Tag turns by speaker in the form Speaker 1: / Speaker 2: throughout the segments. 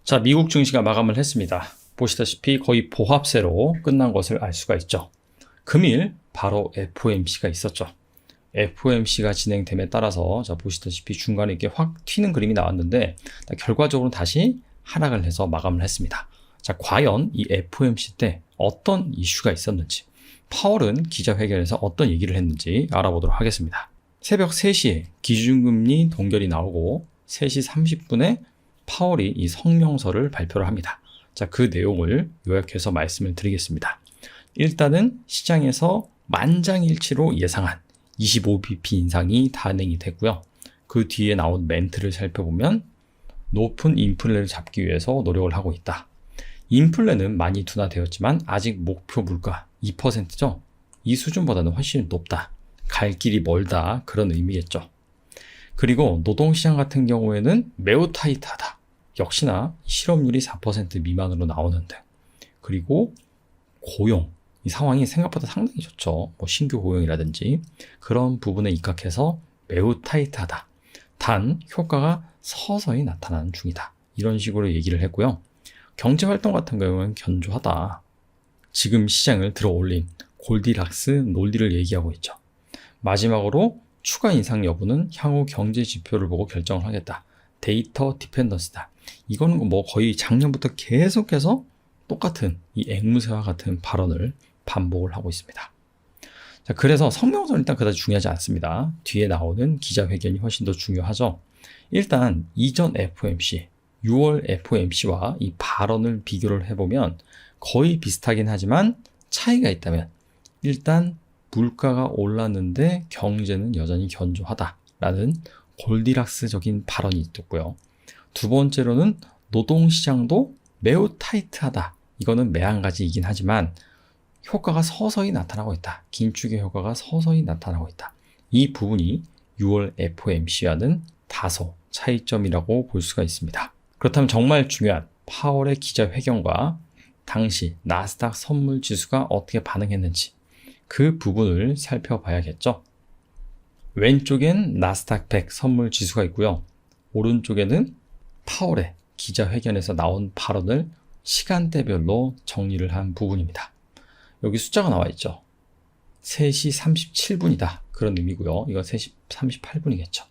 Speaker 1: 자, 미국 증시가 마감을 했습니다. 보시다시피 거의 보합세로 끝난 것을 알 수가 있죠. 금일 바로 FOMC가 있었죠. FOMC가 진행됨에 따라서 자, 보시다시피 중간에 이렇게 확 튀는 그림이 나왔는데 결과적으로 다시 하락을 해서 마감을 했습니다. 자, 과연 이 FOMC 때 어떤 이슈가 있었는지, 파월은 기자회견에서 어떤 얘기를 했는지 알아보도록 하겠습니다. 새벽 3시에 기준금리 동결이 나오고 3시 30분에 파월이 이 성명서를 발표를 합니다. 자, 그 내용을 요약해서 말씀을 드리겠습니다. 일단은 시장에서 만장일치로 예상한 25bp 인상이 단행이 됐고요. 그 뒤에 나온 멘트를 살펴보면 높은 인플레를 잡기 위해서 노력을 하고 있다. 인플레는 많이 둔화되었지만 아직 목표 물가 2%죠. 이 수준보다는 훨씬 높다. 갈 길이 멀다. 그런 의미겠죠. 그리고 노동시장 같은 경우에는 매우 타이트하다. 역시나 실업률이 4% 미만으로 나오는데, 그리고 고용, 이 상황이 생각보다 상당히 좋죠. 뭐 신규 고용이라든지 그런 부분에 입각해서 매우 타이트하다. 단 효과가 서서히 나타나는 중이다. 이런 식으로 얘기를 했고요. 경제활동 같은 경우는 견조하다. 지금 시장을 들어 올린 골디락스 논리를 얘기하고 있죠. 마지막으로 추가 인상 여부는 향후 경제 지표를 보고 결정을 하겠다. 데이터 디펜던스다. 이거는 뭐 거의 작년부터 계속해서 똑같은 이 앵무새와 같은 발언을 반복을 하고 있습니다. 자, 그래서 성명서는 일단 그다지 중요하지 않습니다. 뒤에 나오는 기자회견이 훨씬 더 중요하죠. 일단 이전 FOMC, 6월 FOMC와 이 발언을 비교를 해보면 거의 비슷하긴 하지만 차이가 있다면, 일단 물가가 올랐는데 경제는 여전히 견조하다라는 골디락스적인 발언이 있었고요. 두 번째로는 노동시장도 매우 타이트하다. 이거는 매한가지이긴 하지만 효과가 서서히 나타나고 있다. 긴축의 효과가 서서히 나타나고 있다. 이 부분이 6월 FOMC와는 다소 차이점이라고 볼 수가 있습니다. 그렇다면 정말 중요한 파월의 기자회견과 당시 나스닥 선물지수가 어떻게 반응했는지 그 부분을 살펴봐야겠죠. 왼쪽엔 나스닥 100 선물지수가 있고요. 오른쪽에는 파월의 기자회견에서 나온 발언을 시간대별로 정리를 한 부분입니다. 여기 숫자가 나와 있죠. 3시 37분이다. 그런 의미고요. 이건 3시 38분이겠죠.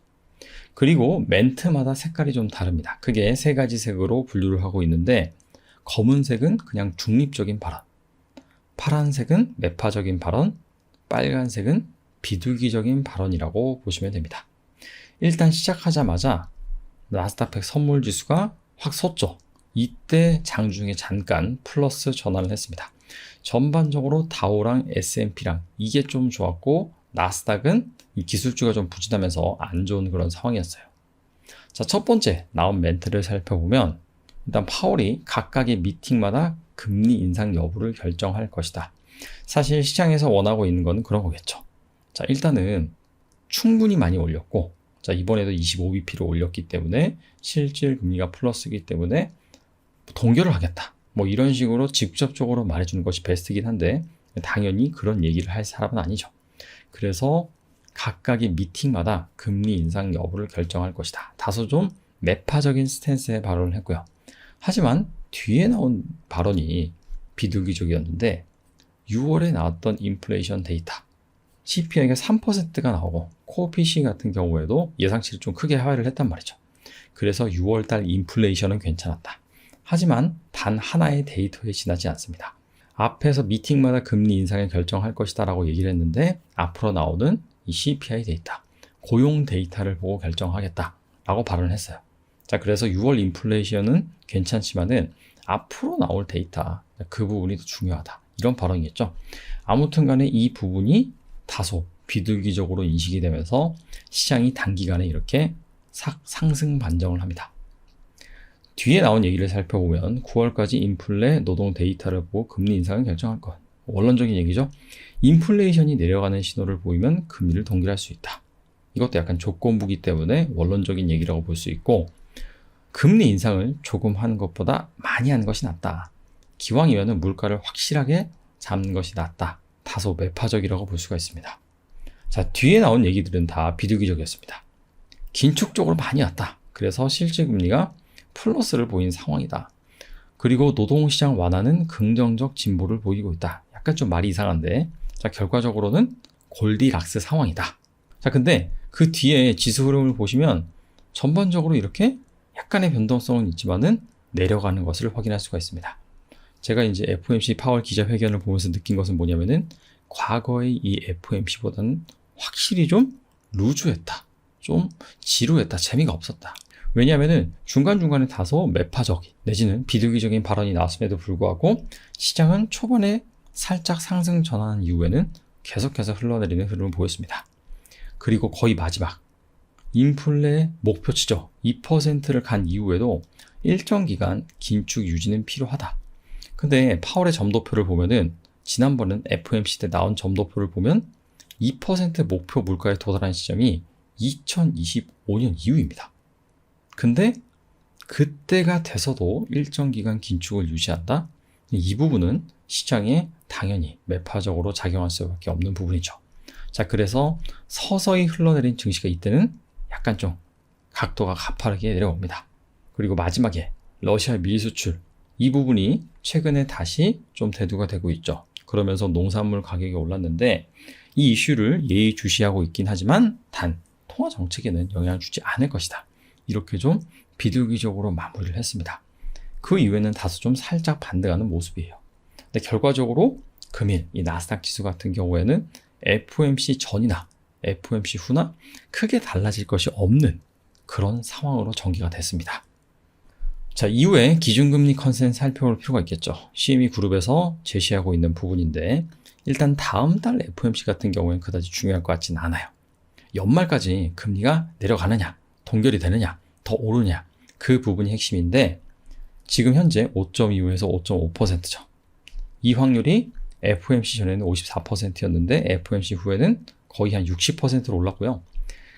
Speaker 1: 그리고 멘트마다 색깔이 좀 다릅니다. 크게 세 가지 색으로 분류를 하고 있는데, 검은색은 그냥 중립적인 발언, 파란색은 매파적인 발언, 빨간색은 비둘기적인 발언이라고 보시면 됩니다. 일단 시작하자마자 나스닥 100 선물지수가 확 섰죠. 이때 장중에 잠깐 플러스 전환을 했습니다. 전반적으로 다우랑 S&P랑 이게 좀 좋았고, 나스닥은 이 기술주가 좀 부진하면서 안 좋은 그런 상황이었어요. 자, 첫 번째 나온 멘트를 살펴보면 일단 파월이 각각의 미팅마다 금리 인상 여부를 결정할 것이다. 사실 시장에서 원하고 있는 건 그런 거겠죠. 자, 일단은 충분히 많이 올렸고, 자, 이번에도 25bp로 올렸기 때문에 실질 금리가 플러스이기 때문에 동결을 하겠다. 뭐 이런 식으로 직접적으로 말해주는 것이 베스트긴 한데, 당연히 그런 얘기를 할 사람은 아니죠. 그래서 각각의 미팅마다 금리 인상 여부를 결정할 것이다. 다소 좀 매파적인 스탠스의 발언을 했고요. 하지만 뒤에 나온 발언이 비둘기적이었는데, 6월에 나왔던 인플레이션 데이터, CPI가 3%가 나오고 코어 PC 같은 경우에도 예상치를 좀 크게 하회를 했단 말이죠. 그래서 6월달 인플레이션은 괜찮았다. 하지만 단 하나의 데이터에 지나지 않습니다. 앞에서 미팅마다 금리 인상을 결정할 것이다 라고 얘기를 했는데, 앞으로 나오는 이 CPI 데이터, 고용 데이터를 보고 결정하겠다 라고 발언을 했어요. 자, 그래서 6월 인플레이션은 괜찮지만은 앞으로 나올 데이터, 그 부분이 더 중요하다. 이런 발언이겠죠. 아무튼 간에 이 부분이 다소 비둘기적으로 인식이 되면서 시장이 단기간에 이렇게 상승 반정을 합니다. 뒤에 나온 얘기를 살펴보면 9월까지 인플레 노동 데이터를 보고 금리 인상을 결정할 것. 원론적인 얘기죠. 인플레이션이 내려가는 신호를 보이면 금리를 동결할 수 있다. 이것도 약간 조건부기 때문에 원론적인 얘기라고 볼 수 있고, 금리 인상을 조금 하는 것보다 많이 하는 것이 낫다. 기왕이면 물가를 확실하게 잡는 것이 낫다. 다소 매파적이라고 볼 수가 있습니다. 자, 뒤에 나온 얘기들은 다 비둘기적이었습니다. 긴축적으로 많이 왔다. 그래서 실질금리가 플러스를 보인 상황이다. 그리고 노동시장 완화는 긍정적 진보를 보이고 있다. 약간 좀 말이 이상한데, 자, 결과적으로는 골디락스 상황이다. 자, 근데 그 뒤에 지수 흐름을 보시면 전반적으로 이렇게 약간의 변동성은 있지만은 내려가는 것을 확인할 수가 있습니다. 제가 이제 FOMC 파월 기자회견을 보면서 느낀 것은 뭐냐면은 과거의 이 FOMC보다는 확실히 좀 루즈했다. 좀 지루했다. 재미가 없었다. 왜냐하면은 중간중간에 다소 매파적인 내지는 비둘기적인 발언이 나왔음에도 불구하고 시장은 초반에 살짝 상승 전환한 이후에는 계속해서 흘러내리는 흐름을 보였습니다. 그리고 거의 마지막 인플레 목표치죠. 2%를 간 이후에도 일정 기간 긴축 유지는 필요하다. 근데 파월의 점도표를 보면은 지난번은 FOMC 때 나온 점도표를 보면 2% 목표 물가에 도달한 시점이 2025년 이후입니다. 근데 그때가 돼서도 일정 기간 긴축을 유지한다? 이 부분은 시장에 당연히 매파적으로 작용할 수밖에 없는 부분이죠. 자, 그래서 서서히 흘러내린 증시가 이때는 약간 좀 각도가 가파르게 내려옵니다. 그리고 마지막에 러시아 밀 수출 이 부분이 최근에 다시 좀 대두가 되고 있죠. 그러면서 농산물 가격이 올랐는데 이 이슈를 예의주시하고 있긴 하지만 단 통화 정책에는 영향을 주지 않을 것이다. 이렇게 좀 비둘기적으로 마무리를 했습니다. 그 이후에는 다소 좀 살짝 반등하는 모습이에요. 근데 결과적으로 금일 이 나스닥 지수 같은 경우에는 FOMC 전이나 FOMC 후나 크게 달라질 것이 없는 그런 상황으로 전개가 됐습니다. 자, 이후에 기준금리 컨센서스 살펴볼 필요가 있겠죠. CME 그룹에서 제시하고 있는 부분인데 일단 다음 달 FOMC 같은 경우에는 그다지 중요할 것 같지는 않아요. 연말까지 금리가 내려가느냐, 동결이 되느냐, 더 오르냐 그 부분이 핵심인데 지금 현재 5.25에서 5.5%죠. 이 확률이 FOMC 전에는 54%였는데 FOMC 후에는 거의 한 60%로 올랐고요.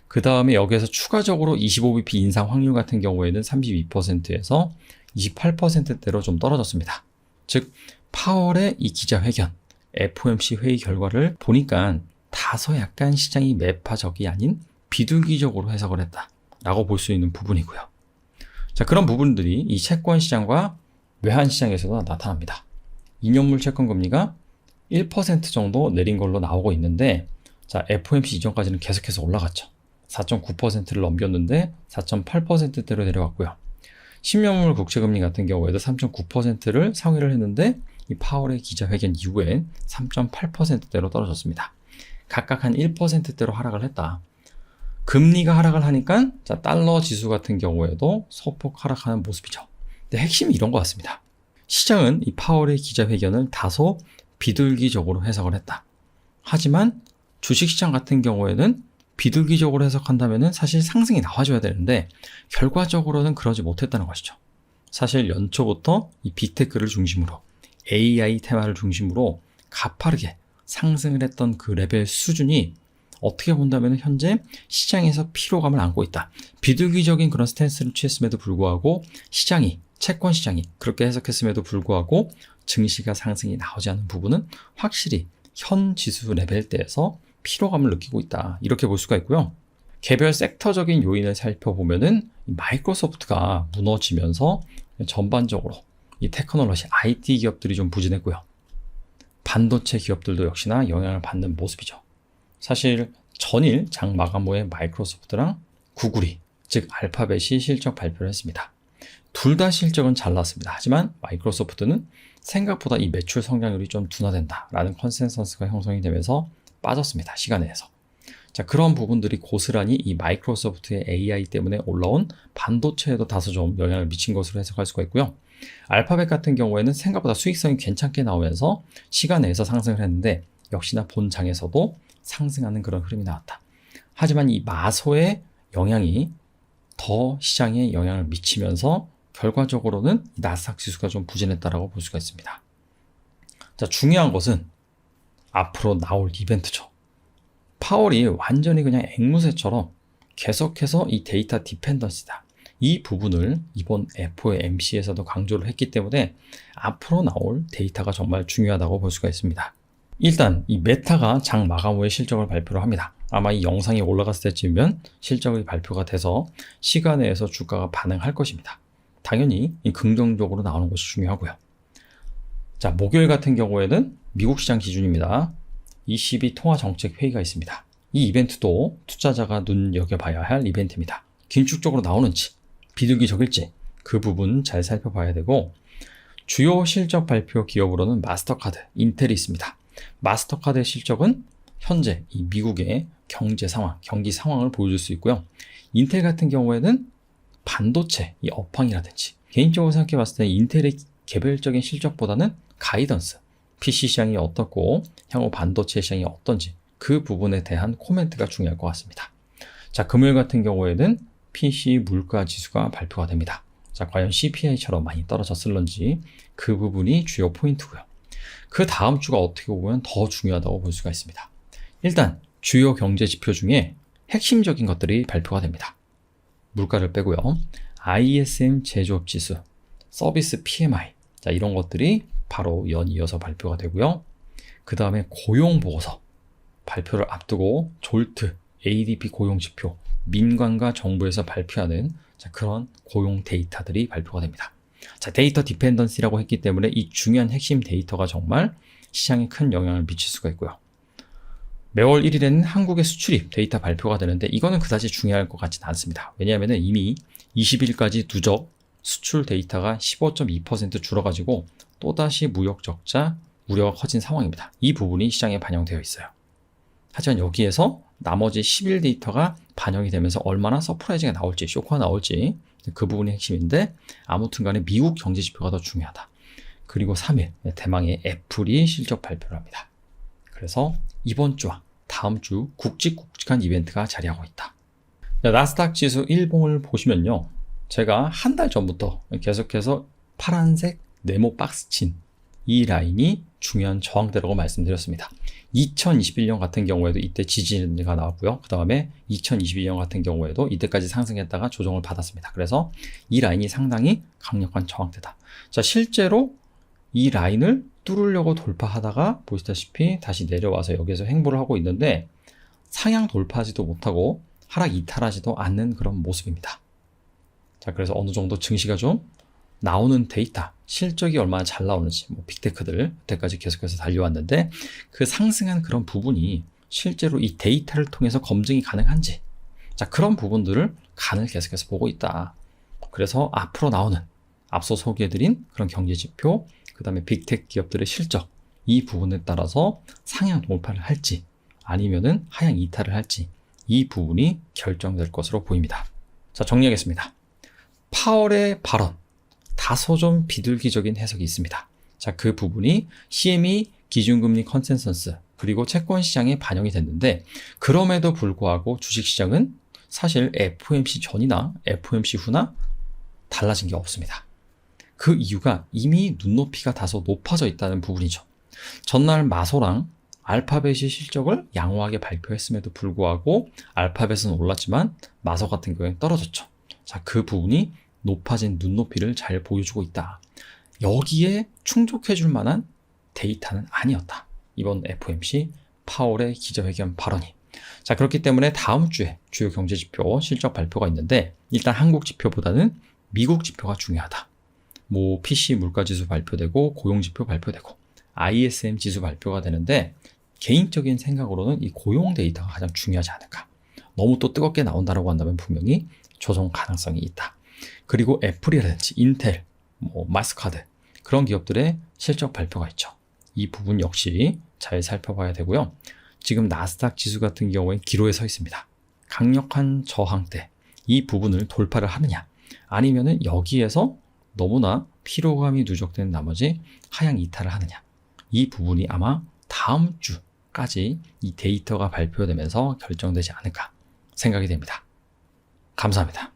Speaker 1: 그 다음에 여기에서 추가적으로 25bp 인상 확률 같은 경우에는 32%에서 28%대로 좀 떨어졌습니다. 즉 파월의 이 기자회견, FOMC 회의 결과를 보니까 다소 약간 시장이 매파적이 아닌 비둘기적으로 해석을 했다라고 볼 수 있는 부분이고요. 자, 그런 부분들이 이 채권 시장과 외환 시장에서도 나타납니다. 2년물 채권 금리가 1% 정도 내린 걸로 나오고 있는데 자, FOMC 이전까지는 계속해서 올라갔죠. 4.9%를 넘겼는데 4.8%대로 내려왔고요. 10년물 국채금리 같은 경우에도 3.9%를 상회를 했는데 이 파월의 기자회견 이후에 3.8%대로 떨어졌습니다. 각각 한 1%대로 하락을 했다. 금리가 하락을 하니까 자, 달러 지수 같은 경우에도 소폭 하락하는 모습이죠. 근데 핵심이 이런 것 같습니다. 시장은 이 파월의 기자회견을 다소 비둘기적으로 해석을 했다. 하지만 주식시장 같은 경우에는 비둘기적으로 해석한다면 사실 상승이 나와줘야 되는데 결과적으로는 그러지 못했다는 것이죠. 사실 연초부터 이 빅테크를 중심으로 AI 테마를 중심으로 가파르게 상승을 했던 그 레벨 수준이 어떻게 본다면 현재 시장에서 피로감을 안고 있다. 비둘기적인 그런 스탠스를 취했음에도 불구하고 시장이, 채권 시장이 그렇게 해석했음에도 불구하고 증시가 상승이 나오지 않는 부분은 확실히 현 지수 레벨대에서 피로감을 느끼고 있다. 이렇게 볼 수가 있고요. 개별 섹터적인 요인을 살펴보면은 마이크로소프트가 무너지면서 전반적으로 이 테크놀로지 IT 기업들이 좀 부진했고요. 반도체 기업들도 역시나 영향을 받는 모습이죠. 사실 전일 장 마감 후에 마이크로소프트랑 구글이 즉 알파벳이 실적 발표를 했습니다. 둘 다 실적은 잘 나왔습니다. 하지만 마이크로소프트는 생각보다 이 매출 성장률이 좀 둔화된다라는 컨센서스가 형성이 되면서 빠졌습니다. 시간에서. 자, 그런 부분들이 고스란히 이 마이크로소프트의 AI 때문에 올라온 반도체에도 다소 좀 영향을 미친 것으로 해석할 수가 있고요. 알파벳 같은 경우에는 생각보다 수익성이 괜찮게 나오면서 시간에서 상승을 했는데 역시나 본 장에서도 상승하는 그런 흐름이 나왔다. 하지만 이 마소의 영향이 더 시장에 영향을 미치면서 결과적으로는 나스닥 지수가 좀 부진했다라고 볼 수가 있습니다. 자, 중요한 것은 앞으로 나올 이벤트죠. 파월이 완전히 그냥 앵무새처럼 계속해서 이 데이터 디펜던시다. 이 부분을 이번 FOMC에서도 강조를 했기 때문에 앞으로 나올 데이터가 정말 중요하다고 볼 수가 있습니다. 일단 이 메타가 장 마감 후에 실적을 발표를 합니다. 아마 이 영상이 올라갔을 때쯤이면 실적이 발표가 돼서 시간에서 주가가 반응할 것입니다. 당연히 이 긍정적으로 나오는 것이 중요하고요. 자, 목요일 같은 경우에는 미국 시장 기준입니다. ECB 통화정책회의가 있습니다. 이 이벤트도 투자자가 눈여겨봐야 할 이벤트입니다. 긴축적으로 나오는지, 비둘기적일지 그 부분 잘 살펴봐야 되고, 주요 실적 발표 기업으로는 마스터카드, 인텔이 있습니다. 마스터카드의 실적은 현재 이 미국의 경제 상황, 경기 상황을 보여줄 수 있고요. 인텔 같은 경우에는 반도체, 이 업황이라든지, 개인적으로 생각해 봤을 때 인텔의 개별적인 실적보다는 가이던스, PC 시장이 어떻고 향후 반도체 시장이 어떤지 그 부분에 대한 코멘트가 중요할 것 같습니다. 자, 금요일 같은 경우에는 PC 물가 지수가 발표가 됩니다. 자, 과연 CPI처럼 많이 떨어졌을런지 그 부분이 주요 포인트고요. 그 다음 주가 어떻게 보면 더 중요하다고 볼 수가 있습니다. 일단 주요 경제 지표 중에 핵심적인 것들이 발표가 됩니다. 물가를 빼고요. ISM 제조업 지수, 서비스 PMI, 자, 이런 것들이 바로 연이어서 발표가 되고요. 그 다음에 고용 보고서 발표를 앞두고 졸트, ADP 고용 지표, 민간과 정부에서 발표하는 그런 고용 데이터들이 발표가 됩니다. 자, 데이터 디펜던시라고 했기 때문에 이 중요한 핵심 데이터가 정말 시장에 큰 영향을 미칠 수가 있고요. 매월 1일에는 한국의 수출입 데이터 발표가 되는데 이거는 그다지 중요할 것 같지는 않습니다. 왜냐하면 이미 20일까지 누적 수출 데이터가 15.2% 줄어가지고 또다시 무역 적자 우려가 커진 상황입니다. 이 부분이 시장에 반영되어 있어요. 하지만 여기에서 나머지 10일 데이터가 반영이 되면서 얼마나 서프라이즈가 나올지, 쇼크가 나올지 그 부분이 핵심인데, 아무튼 간에 미국 경제 지표가 더 중요하다. 그리고 3일 대망의 애플이 실적 발표를 합니다. 그래서 이번 주와 다음 주 굵직굵직한 이벤트가 자리하고 있다. 나스닥 지수 일봉을 보시면요, 제가 한 달 전부터 계속해서 파란색 네모 박스 친 이 라인이 중요한 저항대라고 말씀드렸습니다. 2021년 같은 경우에도 이때 지지가 나왔고요. 그 다음에 2022년 같은 경우에도 이때까지 상승했다가 조정을 받았습니다. 그래서 이 라인이 상당히 강력한 저항대다. 자, 실제로 이 라인을 뚫으려고 돌파하다가 보시다시피 다시 내려와서 여기서 횡보를 하고 있는데 상향 돌파하지도 못하고 하락 이탈하지도 않는 그런 모습입니다. 자, 그래서 어느 정도 증시가 좀 나오는 데이터, 실적이 얼마나 잘 나오는지, 빅테크들 그때까지 계속해서 달려왔는데 그 상승한 그런 부분이 실제로 이 데이터를 통해서 검증이 가능한지, 자, 그런 부분들을 간을 계속해서 보고 있다. 그래서 앞으로 나오는 앞서 소개해드린 그런 경제 지표, 그 다음에 빅테크 기업들의 실적, 이 부분에 따라서 상향 돌파를 할지 아니면은 하향 이탈을 할지 이 부분이 결정될 것으로 보입니다. 자, 정리하겠습니다. 파월의 발언, 다소 좀 비둘기적인 해석이 있습니다. 자, 그 부분이 CME 기준금리 컨센서스 그리고 채권 시장에 반영이 됐는데, 그럼에도 불구하고 주식시장은 사실 FOMC 전이나 FOMC 후나 달라진 게 없습니다. 그 이유가 이미 눈높이가 다소 높아져 있다는 부분이죠. 전날 마소랑 알파벳이 실적을 양호하게 발표했음에도 불구하고 알파벳은 올랐지만 마소 같은 경우에는 떨어졌죠. 자, 그 부분이 높아진 눈높이를 잘 보여주고 있다. 여기에 충족해줄 만한 데이터는 아니었다. 이번 FOMC 파월의 기자회견 발언이. 자, 그렇기 때문에 다음 주에 주요 경제지표 실적 발표가 있는데 일단 한국 지표보다는 미국 지표가 중요하다. PC 물가지수 발표되고 고용지표 발표되고 ISM 지수 발표가 되는데 개인적인 생각으로는 이 고용 데이터가 가장 중요하지 않을까. 너무 또 뜨겁게 나온다라고 한다면 분명히 조정 가능성이 있다. 그리고 애플이라든지 인텔, 마스카드 그런 기업들의 실적 발표가 있죠. 이 부분 역시 잘 살펴봐야 되고요. 지금 나스닥 지수 같은 경우에 기로에 서 있습니다. 강력한 저항대, 이 부분을 돌파를 하느냐 아니면은 여기에서 너무나 피로감이 누적된 나머지 하향 이탈을 하느냐, 이 부분이 아마 다음 주까지 이 데이터가 발표되면서 결정되지 않을까 생각이 됩니다. 감사합니다.